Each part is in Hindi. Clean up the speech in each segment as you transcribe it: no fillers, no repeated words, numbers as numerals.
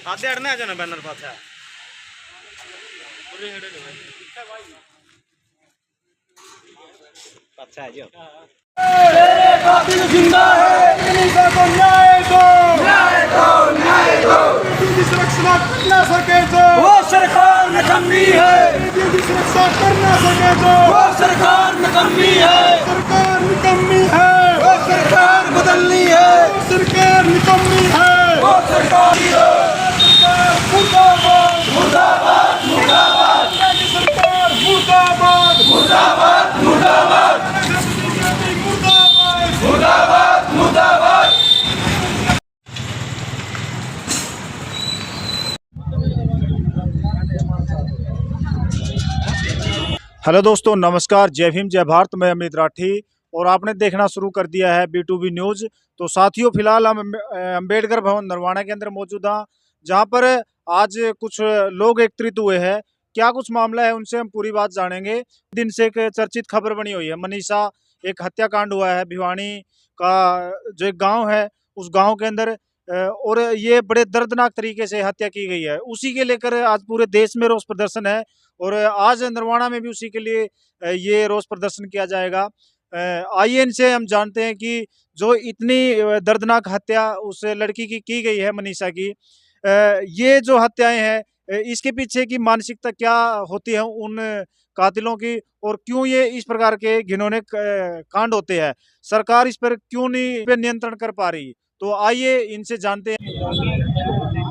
आधे अड़ने आ जाना बैनर पास है। अच्छा है जो जिंदा है को न्याय दो, न्याय दो, न्याय दो। सुरक्षा कर ना सके तो वो सरकार निकम्मी है। सुरक्षा कर ना सके तो वो सरकार निकम्मी है। सरकार निकम्मी है, वो सरकार बदलनी है। सरकार निकम्मी है, वो सरकार मुर्दाबाद, मुर्दाबाद, मुर्दाबाद। सरकार मुर्दाबाद, मुर्दाबाद, मुर्दाबाद, मुर्दाबाद, मुर्दाबाद। हेलो दोस्तों, नमस्कार, जय भीम, जय भारत। मैं अमित राठी और आपने देखना शुरू कर दिया है B2B न्यूज़। तो साथियों, फिलहाल हम अंबेडकर भवन नरवाना के अंदर मौजूद हैं, जहां पर आज कुछ लोग एकत्रित हुए हैं। क्या कुछ मामला है, उनसे हम पूरी बात जानेंगे। दिन से एक चर्चित खबर बनी हुई है, मनीषा एक हत्याकांड हुआ है भिवानी का, जो एक गाँव है उस गाँव के अंदर, और ये बड़े दर्दनाक तरीके से हत्या की गई है। उसी के लेकर आज पूरे देश में रोष प्रदर्शन है और आज नरवाना में भी उसी के लिए ये रोष प्रदर्शन किया जाएगा। आइए इनसे हम जानते हैं कि जो इतनी दर्दनाक हत्या उस लड़की की गई है, मनीषा की, ये जो हत्याएं हैं, इसके पीछे की मानसिकता क्या होती है उन कातिलों की, और क्यों ये इस प्रकार के घिनौने कांड होते हैं। सरकार इस पर क्यों नहीं पे नियंत्रण कर पा रही। तो आइए इनसे जानते हैं।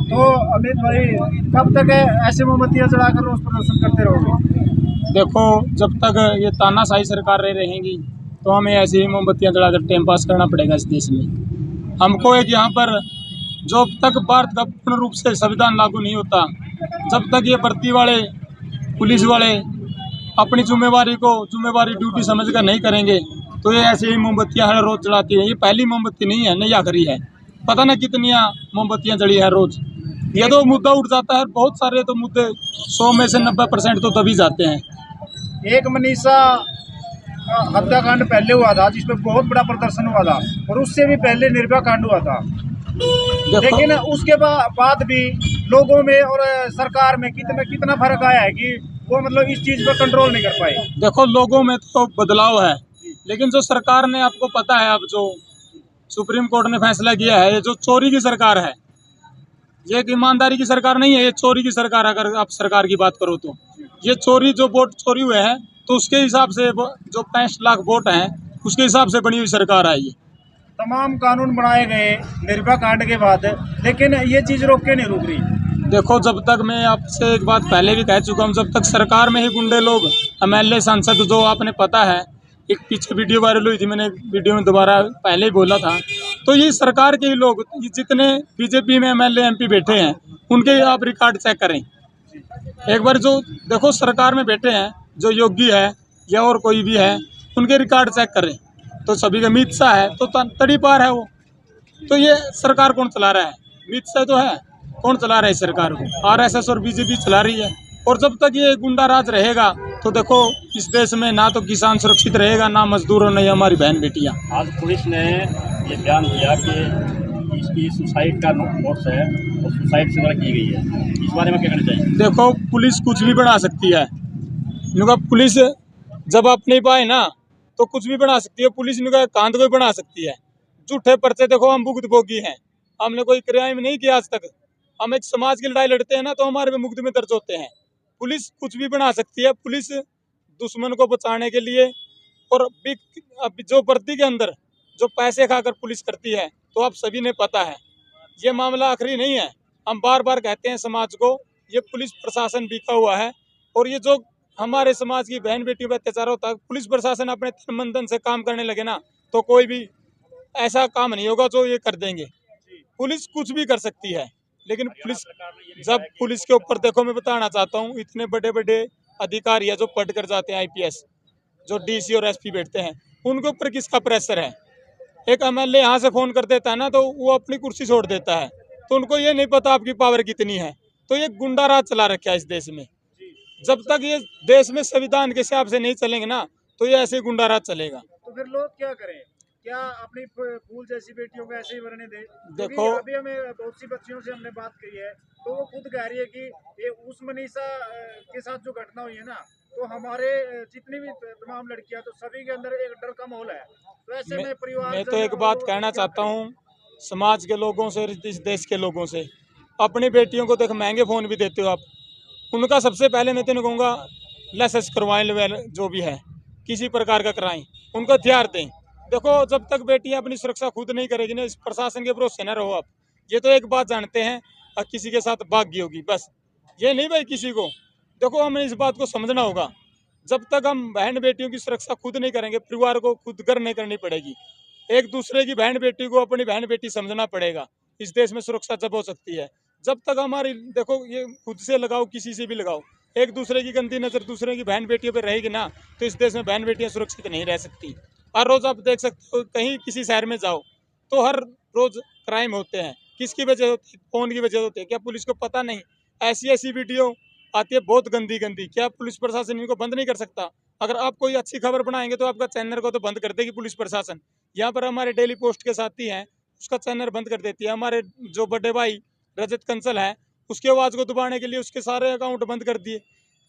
तो अमित भाई, कब तक ऐसे मोमबत्तियां जलाकर रोष प्रदर्शन करते रहोगे? देखो, जब तक ये तानाशाही सरकारें रहेंगी तो हमें ऐसे ही मोमबत्तियां जलाकर टाइम पास करना पड़ेगा इस देश में। हमको एक यहाँ पर जब तक भारत का पूर्ण रूप से संविधान लागू नहीं होता, जब तक ये भर्ती वाले पुलिस वाले अपनी जिम्मेवारी ड्यूटी समझकर नहीं करेंगे, तो ये ऐसे ही मोमबत्तियां हर रोज जलाती है। ये पहली मोमबत्ती नहीं है, नई आखिरी है। पता ना कितनी मोमबत्तियां जली है रोज। ये तो मुद्दा उठ जाता है, बहुत सारे तो मुद्दे 100 में से 90% तो तभी जाते हैं। एक मनीषा हत्याकांड पहले हुआ था, जिसमें बहुत बड़ा प्रदर्शन हुआ था, और उससे भी पहले निर्भया कांड हुआ था। लेकिन उसके बाद भी लोगों में और सरकार में कितना फर्क आया है कि वो मतलब इस चीज पर कंट्रोल नहीं कर पाए। देखो, लोगों में तो बदलाव है, लेकिन जो सरकार ने, आपको पता है, अब जो सुप्रीम कोर्ट ने फैसला किया है, ये जो चोरी की सरकार है, ये एक ईमानदारी की सरकार नहीं है, ये चोरी की सरकार। अगर आप सरकार की बात करो तो ये चोरी, जो वोट चोरी हुए हैं, तो उसके हिसाब से जो 65 लाख वोट हैं, उसके हिसाब से बनी हुई सरकार है। ये तमाम कानून बनाए गए निर्भया कांड के बाद, लेकिन ये चीज रोक के नहीं रुक रही। देखो, जब तक, मैं आपसे एक बात पहले भी कह चुका हूँ, जब तक सरकार में ही गुंडे लोग, MLA, सांसद, जो आपने पता है, एक पीछे वीडियो वायरल हुई थी, मैंने वीडियो में दोबारा पहले ही बोला था, तो ये सरकार के ही लोग, ये जितने बीजेपी में MLA MP बैठे हैं, उनके आप रिकॉर्ड चेक करें एक बार। जो देखो, सरकार में बैठे हैं, जो योगी है या और कोई भी है, उनके रिकॉर्ड चेक करें तो सभी का अमित शाह है, तो तड़ी पार है वो। तो ये सरकार कौन चला रहा है? अमित शाह तो है। कौन चला रहा है सरकार को? RSS और BJP चला रही है। और जब तक ये गुंडा राज रहेगा, तो देखो, इस देश में ना तो किसान सुरक्षित रहेगा, ना मजदूर और नहीं हमारी बहन बेटियां। आज पुलिस ने ये बयान दिया कि इसकी सुसाइड का नोट्स है और सुसाइड से की गई है। इस बारे में क्या कहना चाहिए? देखो, पुलिस कुछ भी बना सकती है। इनका पुलिस जब आप नहीं पाए ना, तो कुछ भी बना सकती है। पुलिस इनका कांध को बना सकती है। झूठे पर्चे, देखो, हम भुक्तभोगी हैं, हमने कोई क्राइम नहीं किया आज तक। हम एक समाज की लड़ाई लड़ते हैं ना, तो हमारे में मुकदमे दर्ज होते हैं। पुलिस कुछ भी बना सकती है। पुलिस दुश्मन को बचाने के लिए, और अभी जो वर्दी के अंदर जो पैसे खाकर पुलिस करती है, तो आप सभी ने पता है, ये मामला आखिरी नहीं है। हम बार बार कहते हैं समाज को, ये पुलिस प्रशासन बिका हुआ है, और ये जो हमारे समाज की बहन बेटियों पर अत्याचार होता है, पुलिस प्रशासन अपने तन मन धन से काम करने लगे ना, तो कोई भी ऐसा काम नहीं होगा जो ये कर देंगे। पुलिस कुछ भी कर सकती है, लेकिन जब पुलिस के ऊपर, देखो, मैं बताना चाहता हूँ, इतने बड़े बड़े अधिकारी है जो पढ़ कर जाते हैं, IPS, जो DC और SP बैठते हैं, उनके ऊपर किसका प्रेशर है? एक MLA यहाँ से फोन कर देता है ना, तो वो अपनी कुर्सी छोड़ देता है। तो उनको ये नहीं पता आपकी पावर कितनी है। तो ये गुंडा राज चला रखा है इस देश में। जब तक ये देश में संविधान के हिसाब से नहीं चलेंगे ना, तो ये ऐसे गुंडा राज चलेगा। तो फिर लोग क्या करें? क्या अपनी फूल जैसी बेटियों को ऐसे ही मरने दे? देखो, अभी हमें बहुत सी बच्चियों से हमने बात की है, तो वो खुद कह रही है कि ये उस मनीषा के साथ जो घटना हुई है ना, तो हमारे जितनी भी तमाम लड़कियां, तो सभी के अंदर एक डर का माहौल है। तो ऐसे में परिवार मैं तो एक बात कहना चाहता हूँ समाज के लोगों से और इस देश के लोगों से, अपनी बेटियों को देख महंगे फ़ोन भी देते हो आप, उनका सबसे पहले मैं तो कहूँगा लाइसेंस करवाएं, जो भी है किसी प्रकार का कराएं, उनको हथियार दें। देखो, जब तक बेटियां अपनी सुरक्षा खुद नहीं करेगी ना, इस प्रशासन के भरोसे न रहो आप। ये तो एक बात जानते हैं और किसी के साथ भागी होगी, बस ये नहीं भाई किसी को। देखो, हमें इस बात को समझना होगा, जब तक हम बहन बेटियों की सुरक्षा खुद नहीं करेंगे, परिवार को खुद कर नहीं करनी पड़ेगी। एक दूसरे की बहन बेटी को अपनी बहन बेटी समझना पड़ेगा। इस देश में सुरक्षा जब हो सकती है जब तक हमारी, देखो, ये खुद से लगाओ, किसी से भी लगाओ, एक दूसरे की गंदी नजर दूसरे की बहन बेटियों पर रहेगी ना, तो इस देश में बहन बेटियां सुरक्षित नहीं रह सकती। हर रोज आप देख सकते हो, कहीं किसी शहर में जाओ तो हर रोज क्राइम होते हैं। किसकी वजह होती है? फोन की वजह होती है। क्या पुलिस को पता नहीं? ऐसी ऐसी वीडियो आती है बहुत गंदी गंदी, क्या पुलिस प्रशासन इनको बंद नहीं कर सकता? अगर आप कोई अच्छी खबर बनाएंगे तो आपका चैनल को तो बंद कर देगी पुलिस प्रशासन। यहाँ पर हमारे डेली पोस्ट के साथी हैं, उसका चैनल बंद कर देती है। हमारे जो बड़े भाई रजत कंसल है, उसकी आवाज़ को दबाने के लिए उसके सारे अकाउंट बंद कर दिए।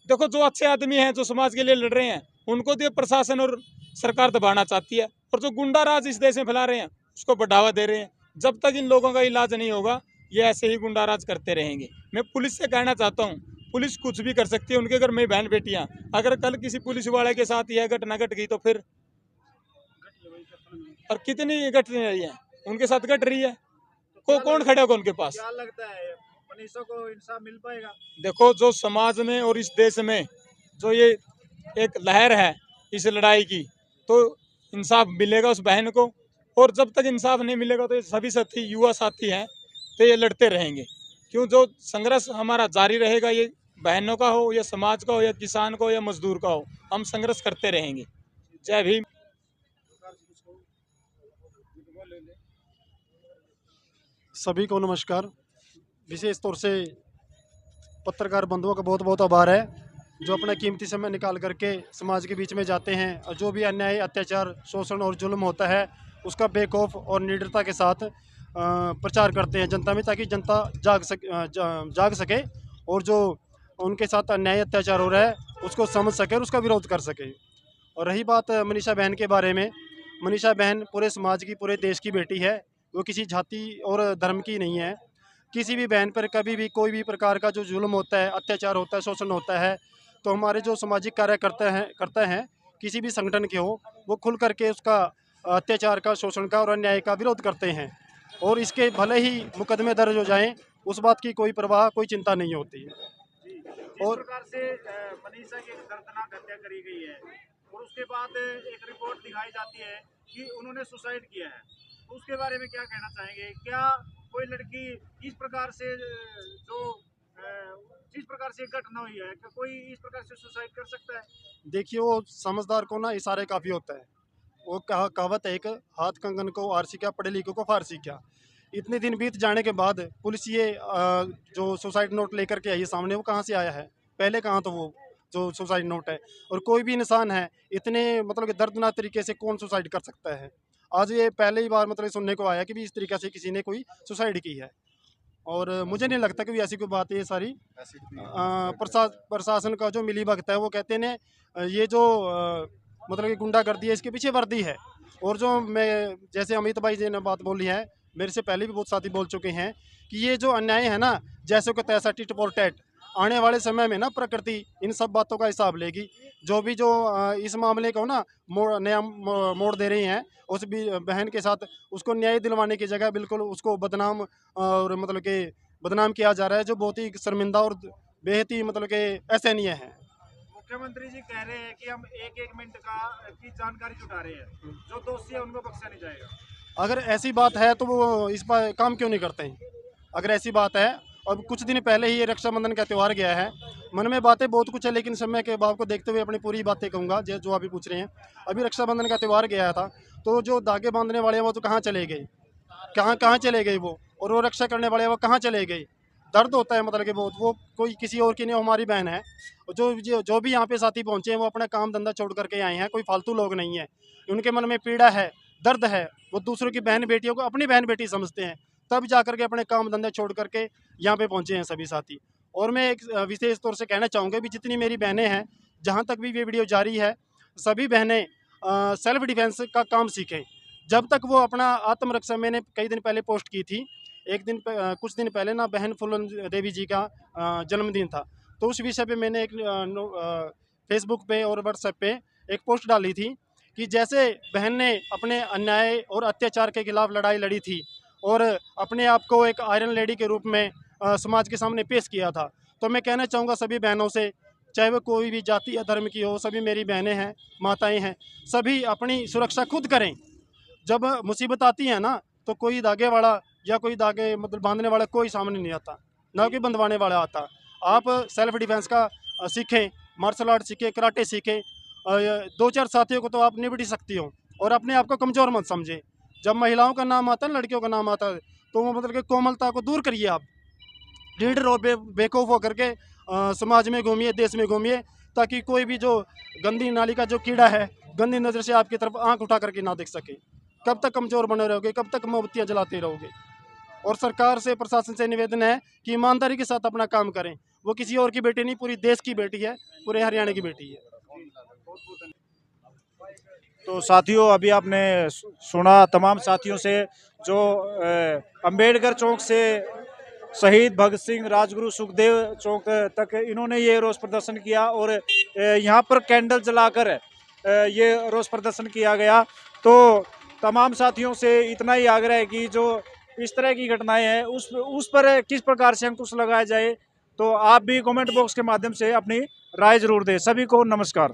देखो, जो अच्छे आदमी हैं, जो समाज के लिए लड़ रहे हैं, उनको तो प्रशासन और सरकार दबाना चाहती है, और जो गुंडा राज इस देश में फैला रहे हैं उसको बढ़ावा दे रहे हैं। जब तक इन लोगों का इलाज नहीं होगा, ये ऐसे ही गुंडा राज करते रहेंगे। मैं पुलिस से कहना चाहता हूँ, पुलिस कुछ भी कर सकती है। उनके घर में बहन बेटियां, अगर कल किसी पुलिस वाले के साथ यह घटना घट गई तो फिर, और कितनी घट रही है उनके साथ घट रही है, कौन खड़ा होगा उनके पास? क्या लगता है मनीषा को इंसाफ मिल पाएगा? देखो, जो समाज में और इस देश में जो ये एक लहर है इस लड़ाई की, तो इंसाफ मिलेगा उस बहन को। और जब तक इंसाफ नहीं मिलेगा तो ये सभी साथी, युवा साथी हैं, तो ये लड़ते रहेंगे। क्यों? जो संघर्ष हमारा जारी रहेगा, ये बहनों का हो या समाज का हो या किसान का हो या मजदूर का हो, हम संघर्ष करते रहेंगे। जय भीम। सभी को नमस्कार। विशेष तौर से पत्रकार बंधुओं का बहुत बहुत आभार है, जो अपना कीमती समय निकाल करके समाज के बीच में जाते हैं और जो भी अन्याय, अत्याचार, शोषण और जुल्म होता है उसका बेखौफ और निडरता के साथ प्रचार करते हैं जनता में, ताकि जनता जाग सके और जो उनके साथ अन्याय अत्याचार हो रहा है उसको समझ सके और उसका विरोध कर सके। और रही बात मनीषा बहन के बारे में, मनीषा बहन पूरे समाज की, पूरे देश की बेटी है। वो किसी जाति और धर्म की नहीं है। किसी भी बहन पर कभी भी कोई भी प्रकार का जो जुल्म होता है, अत्याचार होता है, शोषण होता है, तो हमारे जो सामाजिक कार्य करते हैं किसी भी संगठन के हो, वो खुल करके उसका अत्याचार का, शोषण का और अन्याय का विरोध करते हैं। और इसके भले ही मुकदमे दर्ज हो जाएं, उस बात की कोई परवाह, कोई चिंता नहीं होती है। और प्रकार से मनीषा की दर्दनाक हत्या करी गई है और उसके बाद एक रिपोर्ट दिखाई जाती है कि उन्होंने सुसाइड किया है, तो उसके बारे में क्या कहना चाहेंगे? क्या कोई लड़की इस प्रकार से, जिस प्रकार से घटना हुई है, क्या कोई इस प्रकार से सुसाइड कर सकता है? देखिए, वो समझदार को ना इशारे काफ़ी होता है। वो कहावत है एक, हाथ कंगन को आरसी क्या, पढ़े लिखे को फारसी क्या। इतने दिन बीत जाने के बाद पुलिस ये जो सुसाइड नोट लेकर के आई है सामने, वो कहाँ से आया है? पहले कहाँ तो वो जो सुसाइड नोट है? और कोई भी इंसान है इतने मतलब कि दर्दनाक तरीके से कौन सुसाइड कर सकता है? आज ये पहले ही बार मतलब सुनने को आया कि भी इस तरीके से किसी ने कोई सुसाइड की है। और मुझे नहीं लगता कि ऐसी कोई बात है। ये सारी प्रशासन का जो मिली भगत है, वो कहते हैं ये जो मतलब कि गुंडागर्दी है, इसके पीछे वर्दी है। और जो मैं, जैसे अमित भाई जी ने बात बोली है, मेरे से पहले भी बहुत साथी बोल चुके हैं कि ये जो अन्याय है ना, जैसे को तैसा, टिट फॉर टैट, आने वाले समय में ना प्रकृति इन सब बातों का हिसाब लेगी। जो भी जो इस मामले को ना नया मोड़ दे रही हैं, उस भी बहन के साथ उसको न्याय दिलवाने की जगह बिल्कुल उसको बदनाम और मतलब कि बदनाम किया जा रहा है, जो बहुत ही शर्मिंदा और बेहद ही मतलब कि असहनीय है। मुख्यमंत्री जी कह रहे हैं कि हम एक मिनट की जानकारी जुटा रहे हैं, जो दोषी है उनको बख्शा नहीं जाएगा। अगर ऐसी बात है तो वो इस पर काम क्यों नहीं करते हैं? अगर ऐसी बात है, अब कुछ दिन पहले ही ये रक्षाबंधन का त्यौहार गया है, मन में बातें बहुत कुछ है, लेकिन समय के अभाव को देखते हुए अपनी पूरी बातें कहूँगा जो अभी पूछ रहे हैं। अभी रक्षाबंधन का त्यौहार गया था, तो जो धागे बांधने वाले हैं वो तो कहाँ चले गए, कहाँ चले गए वो, और वो रक्षा करने वाले वो कहाँ चले गए? दर्द होता है मतलब कि बहुत। वो कोई किसी और की नहीं, हमारी बहन है। जो भी यहाँ पे साथी पहुँचे हैं वो अपना काम धंधा छोड़ करके आए हैं, कोई फालतू लोग नहीं है। उनके मन में पीड़ा है, दर्द है वो दूसरों की बहन बेटियों को अपनी बहन बेटी समझते हैं, तब जाकर के अपने काम धंधे छोड़ करके यहाँ पे पहुँचे हैं सभी साथी। और मैं एक विशेष तौर से कहना चाहूँगा भी जितनी मेरी बहनें हैं, जहाँ तक भी ये वीडियो जारी है, सभी बहनें सेल्फ डिफेंस का काम सीखें। जब तक वो अपना आत्मरक्षा, मैंने कई दिन पहले पोस्ट की थी, कुछ दिन पहले ना बहन फूलन देवी जी का जन्मदिन था, तो उस विषय पे मैंने एक फेसबुक पे और व्हाट्सएप पे एक पोस्ट डाली थी कि जैसे बहन ने अपने अन्याय और अत्याचार के खिलाफ लड़ाई लड़ी थी और अपने आप को एक आयरन लेडी के रूप में समाज के सामने पेश किया था, तो मैं कहना चाहूँगा सभी बहनों से, चाहे वो कोई भी जाति या धर्म की हो, सभी मेरी बहनें हैं, माताएं हैं, सभी अपनी सुरक्षा खुद करें। जब मुसीबत आती है ना, तो कोई धागे वाला या कोई धागे मतलब बांधने वाला कोई सामने नहीं आता, ना कोई बंधवाने वाला आता। आप सेल्फ डिफेंस का सीखें, मार्शल आर्ट सीखें, कराटे सीखें। 2-4 साथियों को तो आप निपट ही सकती हो, और अपने आप को कमज़ोर मत समझें। जब महिलाओं का नाम आता है, लड़कियों का नाम आता है, तो वो मतलब कि कोमलता को दूर करिए। आप लीडर हो बेवकूफ़ हो करके समाज में घूमिए, देश में घूमिए, ताकि कोई भी जो गंदी नाली का जो कीड़ा है, गंदी नज़र से आपकी तरफ आंख उठा करके ना देख सके। कब तक कमज़ोर बने रहोगे, कब तक मोमबत्तियाँ जलाते रहोगे। और सरकार से, प्रशासन से निवेदन है कि ईमानदारी के साथ अपना काम करें। वो किसी और की बेटी नहीं, पूरी देश की बेटी है, पूरे हरियाणा की बेटी है। तो साथियों, अभी आपने सुना तमाम साथियों से जो अंबेडकर चौक से शहीद भगत सिंह, राजगुरु सुखदेव चौक तक इन्होंने ये रोष प्रदर्शन किया, और यहाँ पर कैंडल जलाकर ये रोष प्रदर्शन किया गया। तो तमाम साथियों से इतना ही आग्रह है कि जो इस तरह की घटनाएं हैं उस पर किस प्रकार से अंकुश लगाया जाए। तो आप भी कमेंट बॉक्स के माध्यम से अपनी राय जरूर दें। सभी को नमस्कार।